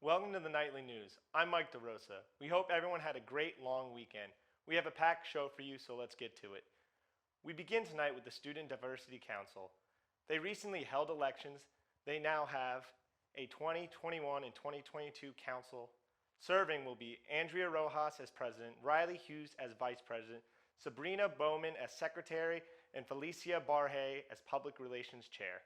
Welcome to the Nightly News. I'm Mike DeRosa. We hope everyone had a great long weekend. We have a packed show for you, so let's get to it. We begin tonight with the Student Diversity Council. They recently held elections. They now have a 2021 and 2022 council. Serving will be Andrea Rojas as president, Riley Hughes as vice president, Sabrina Bowman as secretary, and Felicia Barhay as public relations chair.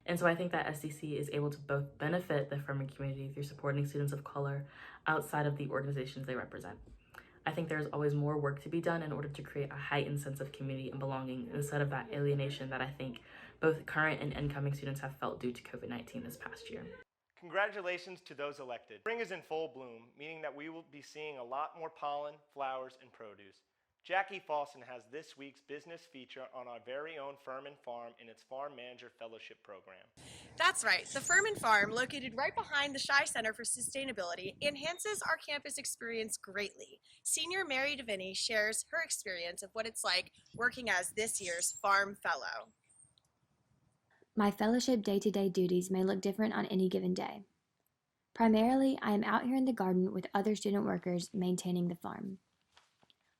And so I think that SDC is able to both benefit the Furman community through supporting students of color outside of the organizations they represent. I think there's always more work to be done in order to create a heightened sense of community and belonging instead of that alienation that I think both current and incoming students have felt due to COVID-19 this past year. Congratulations to those elected. Spring is in full bloom, meaning that we will be seeing a lot more pollen, flowers, and produce. Jackie FAUSTIN has this week's business feature on our very own Furman Farm and its Farm Manager Fellowship Program. That's right. The Furman Farm, located right behind the Shy Center for Sustainability, enhances our campus experience greatly. Senior Mary Sturgill shares her experience of what it's like working as this year's Farm Fellow. My fellowship day-to-day duties may look different on any given day. Primarily, I am out here in the garden with other student workers maintaining the farm.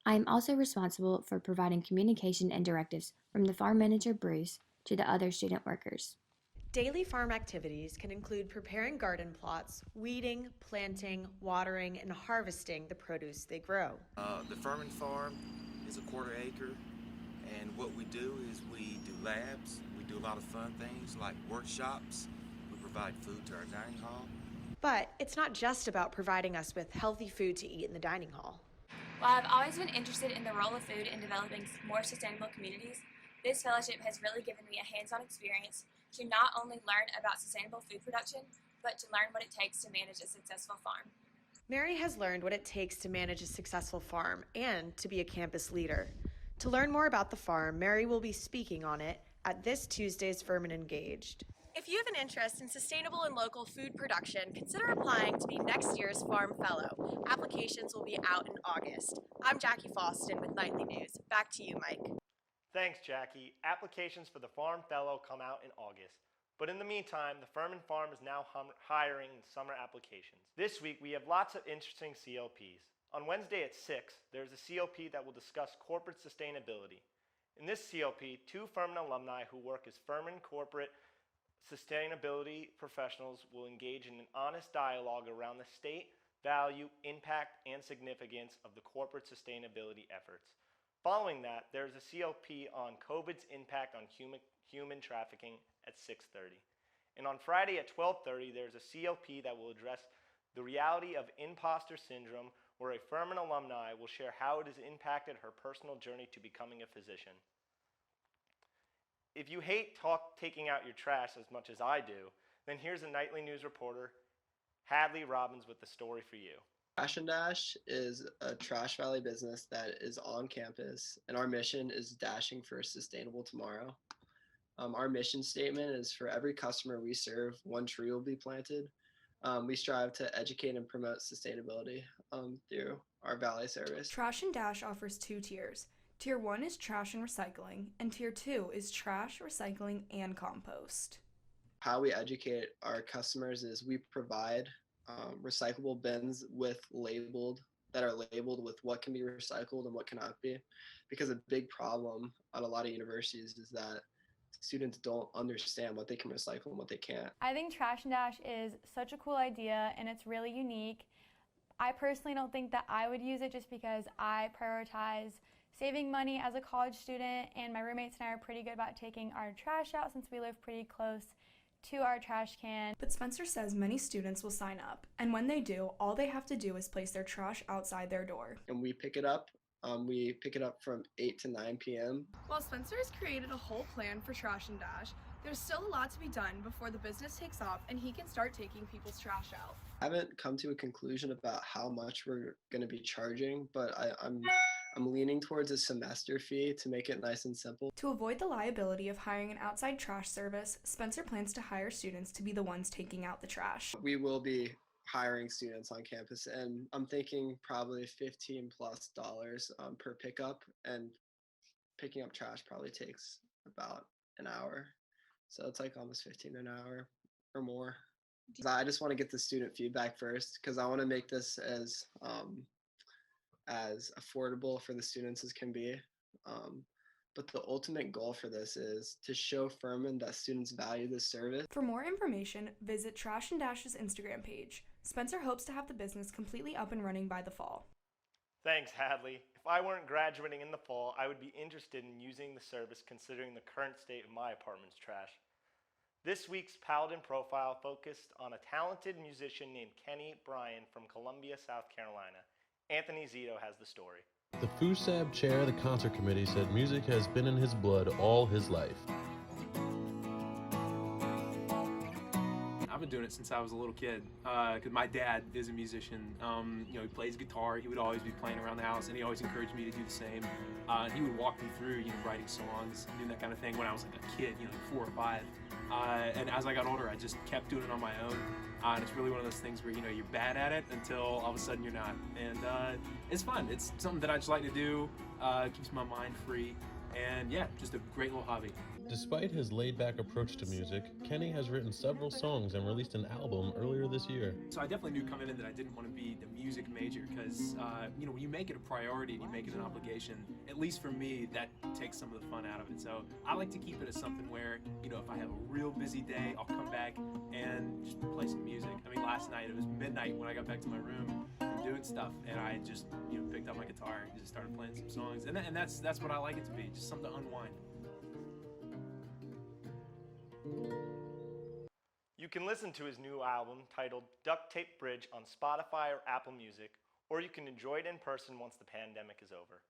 I am also responsible for providing communication and directives from the farm manager, Bruce, to the other student workers. Daily farm activities can include preparing garden plots, weeding, planting, watering, and harvesting the produce they grow. The Furman Farm is a quarter acre, and what we do is we do labs, we do a lot of fun things like workshops, we provide food to our dining hall. But it's not just about providing us with healthy food to eat in the dining hall. While I've always been interested in the role of food in developing more sustainable communities, this fellowship has really given me a hands-on experience to not only learn about sustainable food production, but to learn what it takes to manage a successful farm. Mary has learned what it takes to manage a successful farm and to be a campus leader. To learn more about the farm, Mary will be speaking on it at this Tuesday's Furman Engaged. If you have an interest in sustainable and local food production, consider applying to be next year's Farm Fellow. Applications will be out in August. I'm Jackie FAUSTIN with Nightly News. Back to you, Mike. Thanks, Jackie. Applications for the Farm Fellow come out in August. But in the meantime, the Furman Farm is now hiring summer applications. This week, we have lots of interesting CLPs. On Wednesday at 6, there's a CLP that will discuss corporate sustainability. In this CLP, 2 Furman alumni who work as Furman corporate sustainability professionals will engage in an honest dialogue around the state, value, impact, and significance of the corporate sustainability efforts. Following that, there's a CLP on COVID's impact on human trafficking at 6:30. And on Friday at 12:30, there's a CLP that will address the reality of imposter syndrome, where a Furman alumni will share how it has impacted her personal journey to becoming a physician. If you hate taking out your trash as much as I do, then here's a Nightly News reporter, HADLEY Robbins, with the story for you. Trash and Dash is a trash valley business that is on campus, and our mission is dashing for a sustainable tomorrow. Our mission statement is for every customer we serve, 1 tree will be planted. We strive to educate and promote sustainability through our valley service. Trash and Dash offers 2 tiers. Tier 1 is trash and recycling, and Tier 2 is trash, recycling, and compost. How we educate our customers is we provide recyclable bins that are labeled with what can be recycled and what cannot be, because a big problem at a lot of universities is that students don't understand what they can recycle and what they can't. I think Trash and Dash is such a cool idea and it's really unique. I personally don't think that I would use it just because I prioritize saving money as a college student, and my roommates and I are pretty good about taking our trash out since we live pretty close to our trash can. But Spencer says many students will sign up, and when they do, all they have to do is place their trash outside their door. And we pick it up. We pick it up from 8 to 9 p.m. While Spencer has created a whole plan for Trash and Dash, there's still a lot to be done before the business takes off and he can start taking people's trash out. I haven't come to a conclusion about how much we're going to be charging, but I'm leaning towards a semester fee to make it nice and simple. To avoid the liability of hiring an outside trash service, Spencer plans to hire students to be the ones taking out the trash. We will be hiring students on campus, and I'm thinking probably $15+ per pickup, and picking up trash probably takes about an hour. So it's like almost 15 an hour or more. I just want to get the student feedback first because I want to make this as affordable for the students as can be. But the ultimate goal for this is to show Furman that students value this service. For more information, visit Trash and Dash's Instagram page. Spencer hopes to have the business completely up and running by the fall. Thanks, Hadley. If I weren't graduating in the fall, I would be interested in using the service considering the current state of my apartment's trash. This week's Paladin profile focused on a talented musician named Kenny BRYAN from Columbia, South Carolina. Anthony ZITO has the story. The FUSAB chair of the concert committee said music has been in his blood all his life. I've been doing it since I was a little kid, because my dad is a musician. You know, he plays guitar. He would always be playing around the house, and he always encouraged me to do the same. He would walk me through, you know, writing songs, doing that kind of thing when I was like a kid, you know, 4 or 5. And as I got older, I just kept doing it on my own. And it's really one of those things where, you know, you're bad at it until all of a sudden you're not. And it's fun. It's something that I just like to do. Keeps my mind free. And yeah, just a great little hobby. Despite his laid-back approach to music, Kenny has written several songs and released an album earlier this year. So I definitely knew coming in that I didn't want to be the music major because, you know, when you make it a priority and you make it an obligation, at least for me, that takes some of the fun out of it. So I like to keep it as something where, you know, if I have a real busy day, I'll come back and just play some music. I mean, last night, it was midnight when I got back to my room from doing stuff, and I just, you know, picked up my guitar and just started playing some songs. And that's what I like it to be, just something to unwind. You can listen to his new album titled Duct Tape Bridge on Spotify or Apple Music, or you can enjoy it in person once the pandemic is over.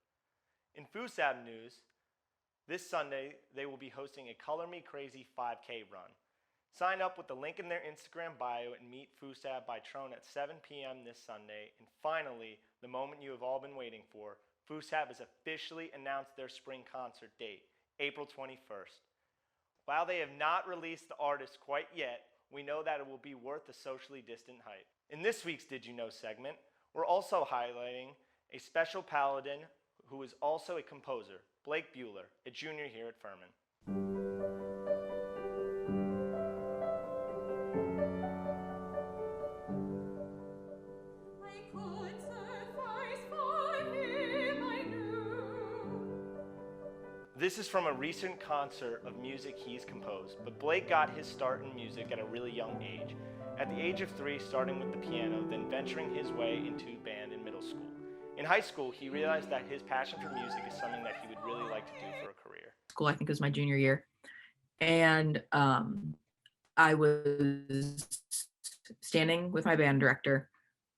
In FUSAB news, this Sunday they will be hosting a Color Me Crazy 5K run. Sign up with the link in their Instagram bio and meet FUSAB by Trone at 7 p.m. this Sunday. And finally, the moment you have all been waiting for, FUSAB has officially announced their spring concert date, April 21st. While they have not released the artist quite yet, we know that it will be worth the socially distant hype. In this week's Did You Know segment, we're also highlighting a special Paladin who is also a composer, Blake Bueller, a junior here at Furman. This is from a recent concert of music he's composed, but Blake got his start in music at a really young age. At the age of 3, starting with the piano, then venturing his way into band in middle school. In high school, he realized that his passion for music is something that he would really like to do for a career. School, I think it was my junior year. And I was standing with my band director,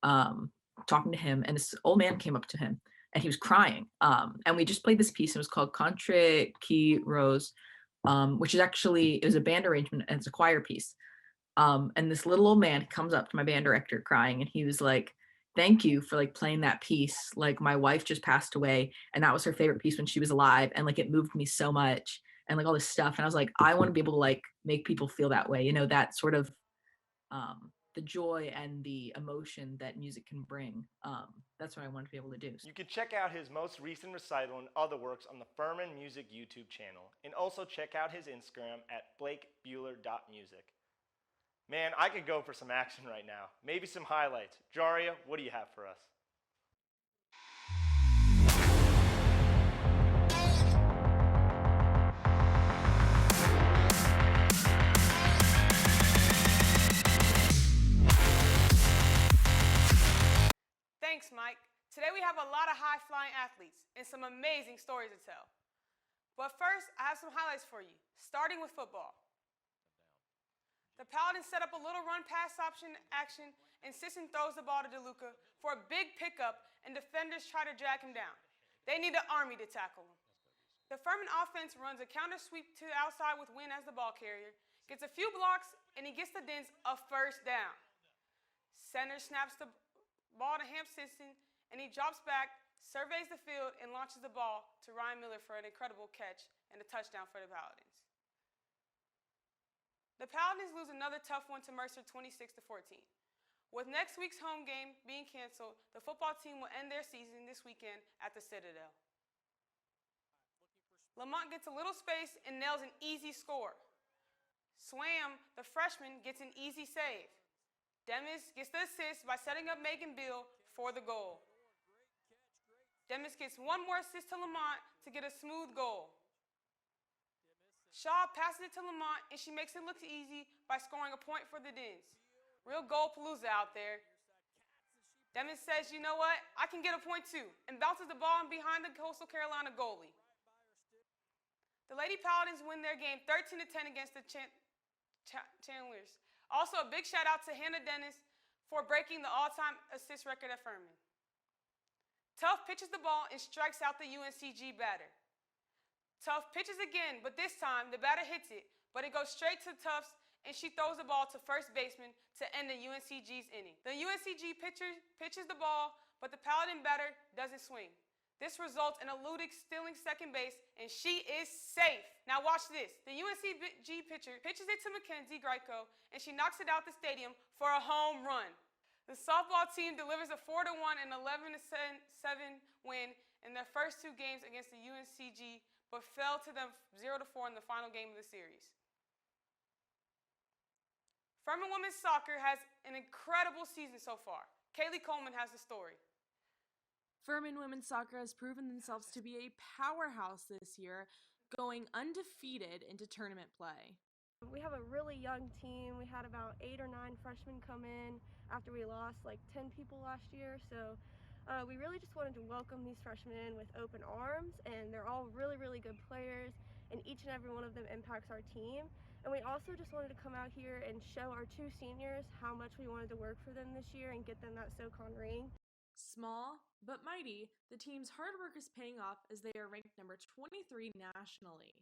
talking to him, and this old man came up to him and he was crying. And we just played this piece. It was called Contre Qui Rose, which is actually, it was a band arrangement and it's a choir piece. And this little old man comes up to my band director crying, and he was like, "Thank you for like playing that piece. Like, my wife just passed away and that was her favorite piece when she was alive. And like, it moved me so much," and like all this stuff. And I was like, I want to be able to like make people feel that way. You know, that sort of, the joy and the emotion that music can bring. That's what I wanted to be able to do. You can check out his most recent recital and other works on the Furman Music YouTube channel, and also check out his Instagram at blakebueller.music. Man, I could go for some action right now. Maybe some highlights. JARYA, what do you have for us? Thanks, Mike. Today we have a lot of high-flying athletes and some amazing stories to tell. But first, I have some highlights for you, starting with football. The Paladins set up a little run-pass option action, and Sisson throws the ball to DeLuca for a big pickup, and defenders try to drag him down. They need an army to tackle him. The Furman offense runs a counter sweep to the outside with Wynn as the ball carrier, gets a few blocks, and he gets the Dents a first down. Center snaps the ball to Hamp Sisson, and he drops back, surveys the field, and launches the ball to Ryan Miller for an incredible catch and a touchdown for the Paladins. The Paladins lose another tough one to Mercer 26-14. With next week's home game being canceled, the football team will end their season this weekend at the Citadel. Lamont gets a little space and nails an easy score. Swam, the freshman, gets an easy save. Demis gets the assist by setting up Megan Beal for the goal. Demis gets one more assist to Lamont to get a smooth goal. Shaw passes it to Lamont, and she makes it look easy by scoring a point for the Dens. Real goal-palooza out there. Demis says, you know what, I can get a point too, and bounces the ball in behind the Coastal Carolina goalie. The Lady Paladins win their game 13-10 against the Chandlers. Also, a big shout out to Hannah Dennis for breaking the all-time assist record at Furman. Tuff pitches the ball and strikes out the UNCG batter. Tuff pitches again, but this time the batter hits it, but it goes straight to Tuff's, and she throws the ball to first baseman to end the UNCG's inning. The UNCG pitcher pitches the ball, but the Paladin batter doesn't swing. This results in Ludic stealing second base, and she is safe. Now watch this. The UNCG pitcher pitches it to Mackenzie Greco, and she knocks it out the stadium for a home run. The softball team delivers a 4-1 and 11-7 win in their first two games against the UNCG, but fell to them 0-4 in the final game of the series. Furman women's soccer has an incredible season so far. KAYLEE Coleman has the story. Furman women's soccer has proven themselves to be a powerhouse this year, going undefeated into tournament play. We have a really young team. We had about 8 or 9 freshmen come in after we lost like 10 people last year. So we really just wanted to welcome these freshmen in with open arms, and they're all really, really good players, and each and every one of them impacts our team. And we also just wanted to come out here and show our 2 seniors how much we wanted to work for them this year and get them that SoCon ring. Small but mighty, the team's hard work is paying off as they are ranked number 23 nationally.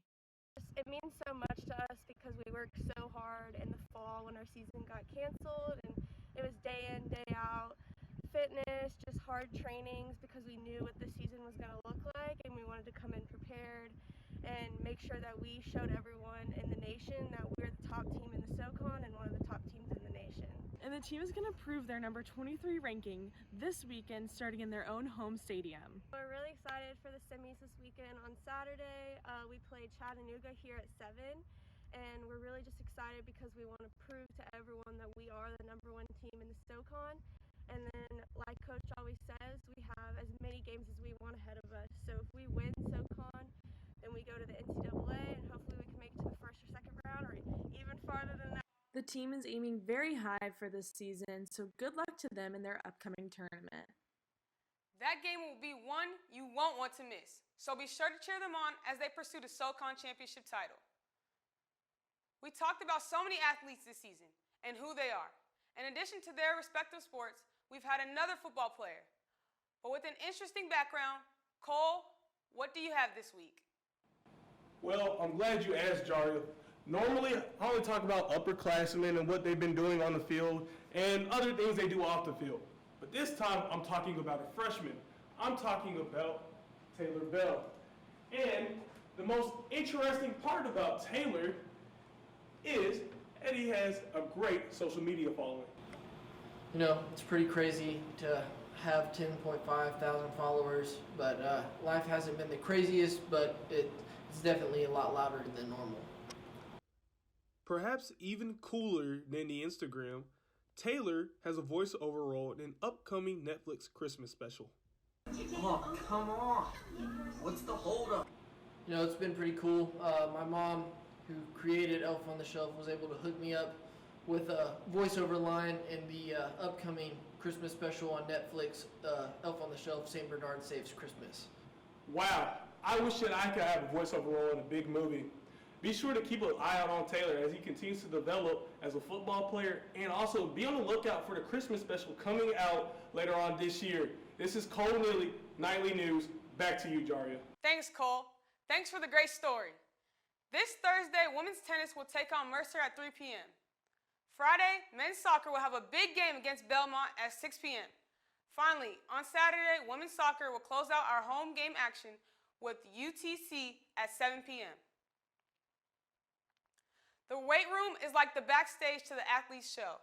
It means so much to us because we worked so hard in the fall when our season got canceled, and it was day in, day out fitness, just hard trainings because we knew what the season was going to look like, and we wanted to come in prepared and make sure that we showed everyone in the nation that we're the top team in the SoCon and one of the top teams in the nation. And the team is going to prove their number 23 ranking this weekend, starting in their own home stadium. We're really excited for the semis this weekend. On Saturday, we played Chattanooga here at 7, and we're really just excited because we want to prove to everyone that we are the number 1 team in the SoCon. And then, like Coach always says, we have as many games as we want ahead of us. So if we win SoCon, then we go to the NCAA, and hopefully we can make it to the first or second round, or even farther than that. The team is aiming very high for this season, so good luck to them in their upcoming tournament. That game will be one you won't want to miss, so be sure to cheer them on as they pursue the SoCon championship title. We talked about so many athletes this season and who they are. In addition to their respective sports, we've had another football player. But with an interesting background, Cole, what do you have this week? Well, I'm glad you asked, JARYA. Normally, I only talk about upperclassmen and what they've been doing on the field and other things they do off the field. But this time, I'm talking about a freshman. I'm talking about Taylor Bell. And the most interesting part about Taylor is that he has a great social media following. You know, it's pretty crazy to have 10.5 thousand followers, but life hasn't been the craziest, but it's definitely a lot louder than normal. Perhaps even cooler than the Instagram, Taylor has a voiceover role in an upcoming Netflix Christmas special. Oh, come on. What's the holdup? You know, it's been pretty cool. My mom, who created Elf on the Shelf, was able to hook me up with a voiceover line in the upcoming Christmas special on Netflix, Elf on the Shelf, St. Bernard Saves Christmas. Wow, I wish that I could have a voiceover role in a big movie. Be sure to keep an eye out on Taylor as he continues to develop as a football player, and also be on the lookout for the Christmas special coming out later on this year. This is Cole Neely, Nightly News. Back to you, JARYA. Thanks, Cole. Thanks for the great story. This Thursday, women's tennis will take on Mercer at 3 p.m. Friday, men's soccer will have a big game against Belmont at 6 p.m. Finally, on Saturday, women's soccer will close out our home game action with UTC at 7 p.m. The weight room is like the backstage to the athlete's show.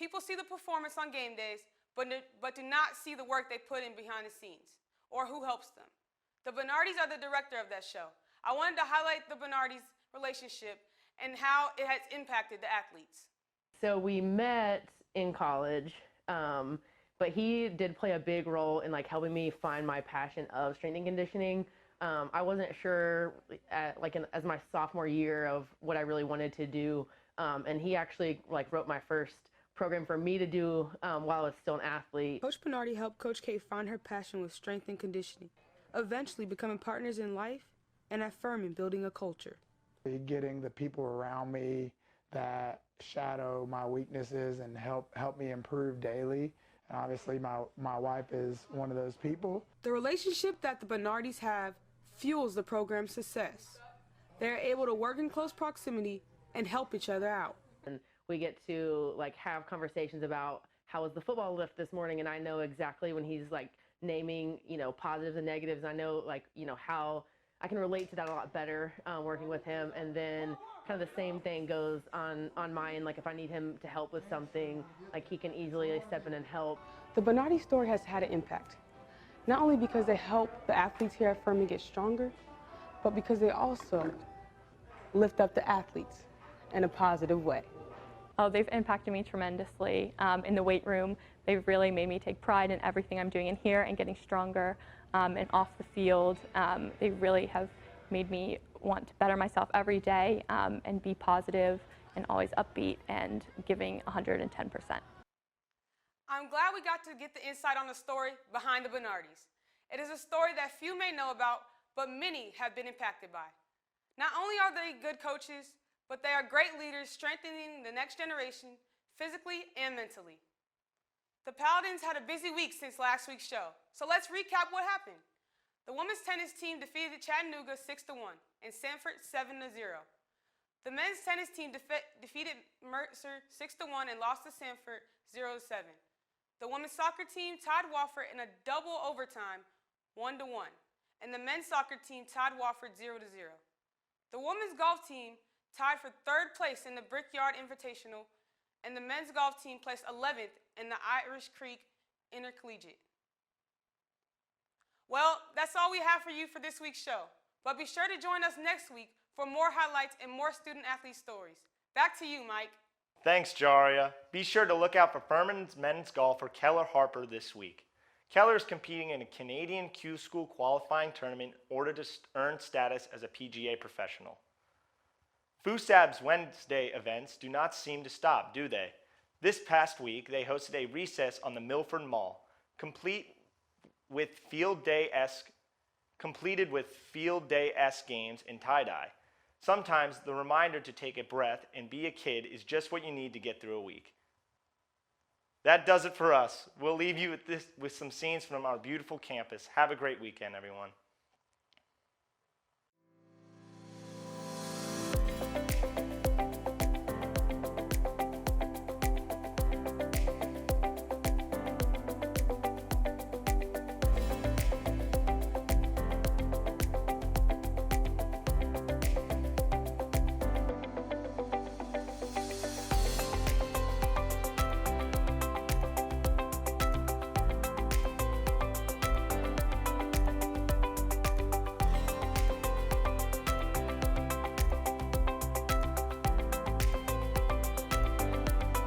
People see the performance on game days, but do not see the work they put in behind the scenes, or who helps them. The Bernardis are the director of that show. I wanted to highlight the Bernardis relationship and how it has impacted the athletes. So we met in college. But he did play a big role in like helping me find my passion of strength and conditioning. I wasn't sure as my sophomore year of what I really wanted to do. And he actually like wrote my first program for me to do while I was still an athlete. Coach Bernardi helped Coach K find her passion with strength and conditioning, eventually becoming partners in life and at Furman building a culture. Getting the people around me that shadow my weaknesses and help me improve daily. And obviously my wife is one of those people. The relationship that the Bernardis have fuels the program's success. They're able to work in close proximity and help each other out. And we get to like have conversations about how was the football lift this morning, and I know exactly when he's like naming, positives and negatives. I know how I can relate to that a lot better working with him. And then kind of the same thing goes on my end. Like if I need him to help with something, like he can easily step in and help. The Bernardi story has had an impact, not only because they help the athletes here at Furman get stronger, but because they also lift up the athletes in a positive way. Oh, they've impacted me tremendously in the weight room. They've really made me take pride in everything I'm doing in here and getting stronger and off the field. They really have made me want to better myself every day and be positive and always upbeat and giving 110%. I'm glad we got to get the insight on the story behind the Bernardis. It is a story that few may know about, but many have been impacted by. Not only are they good coaches, but they are great leaders strengthening the next generation physically and mentally. The Paladins had a busy week since last week's show, so let's recap what happened. The women's tennis team defeated Chattanooga 6-1 and Sanford 7-0. The men's tennis team defeated Mercer 6-1 and lost to Sanford 0-7. The women's soccer team tied Wofford in a double overtime 1-1, and the men's soccer team tied Wofford 0-0. The women's golf team tied for third place in the Brickyard Invitational, and the men's golf team placed 11th in the Irish Creek Intercollegiate. Well, that's all we have for you for this week's show, but be sure to join us next week for more highlights and more student-athlete stories. Back to you, Mike. Thanks, Jarya. Be sure to look out for Furman's men's golfer Keller Harper this week. Keller is competing in a Canadian Q School qualifying tournament in order to earn status as a PGA professional. FUSAB's Wednesday events do not seem to stop, do they? This past week, they hosted a recess on the Milford Mall, completed with field day-esque games in tie-dye. Sometimes the reminder to take a breath and be a kid is just what you need to get through a week. That does it for us. We'll leave you with some scenes from our beautiful campus. Have a great weekend, everyone.